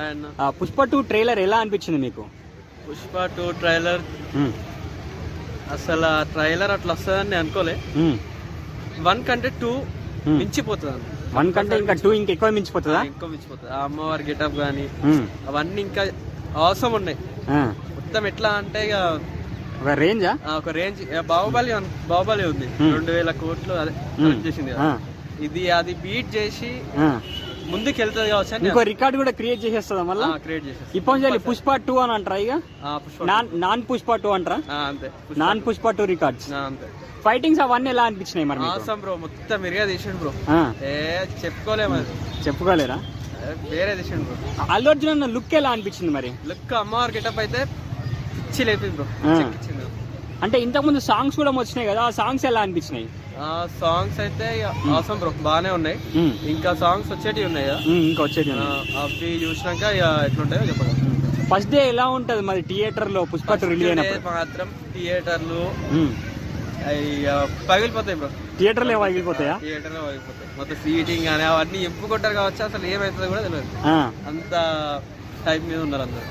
And Pushpa 2 trailer ఎలా అనిపించింది మీకు? పుష్ప 2 ట్రైలర్ అసలు ఆ ట్రైలర్ అట్లా వస్తుందని నేను అనుకోలే. 1 కంటే 2 మించిపోతుంది. 1 కంటే ఇంకా 2 ఇంకా ఎక్కువ మించిపోతుందా? ఎక్కువ మించిపోతుంది. ఆ అమ్మవారి గెటప్ కానీ అవన్నీ ఇంకా అవసరం ఉన్నాయి. మొత్తం ఎట్లా అంటే ఇక ఒక రేంజా, ఒక రేంజ్. బాహుబలి ఉంది 2000 కోట్లు అదే చేసింది కదా. ఇది అది బీట్ చేసి ముందుకు వెళ్తుంది కావచ్చు అని ఇంకో రికార్డ్ కూడా క్రియేట్ చేసేస్తుందా మళ్ళీ? క్రియేట్ చేసేది. ఇప్పుడు పుష్ప 2 అని అంటారా ఇక? నాన్ పుష్ప 2 అంటారా? అంతే, నాన్ పుష్ప 2 రికార్డ్స్. అంతే. ఫైటింగ్స్ అవన్నీ ఎలా అనిపించినాయి మరి? ఆసం బ్రో, మొత్తం మిరిగా తీసిండు బ్రో. చెప్పుకోలేము, చెప్పుకోలేరా? వేరే తీసిండు బ్రో. అల్లు అర్జున్ అన్న లుక్ ఎలా అనిపించింది మరి? లుక్ అమ్మవారి గెటప్ అయితే పిచ్చి లేపింది బ్రో. అంటే ఇంతకు ముందు సాంగ్స్ కూడా వచ్చినాయి కదా, ఆ సాంగ్స్ ఎలా అనిపించినాయి? సాంగ్స్ అయితే ఆసం బ్రో, బాగానే ఉన్నాయి. ఇంకా సాంగ్స్ వచ్చేటివి ఉన్నాయి కదా, ఇంకా వచ్చేటివి అవి చూసినాక ఎట్లుంటాయో చెప్పండి. ఫస్ట్ డే ఎలా ఉంటది మరి థియేటర్ లో పుష్ప 2 రిలీజ్ అయినప్పుడు? మాత్రం థియేటర్లు పగిలిపోతాయి బ్రో. థియేటర్లో పగిలిపోతాయా? థియేటర్లో పగిలిపోతాయి. మొత్తం సీటింగ్ కానీ అవన్నీ ఎప్పుకుంటారు కావచ్చు, అసలు ఏమైతుందో కూడా తెలియదు. అంత టైప్ మీద ఉన్నారు అందరు.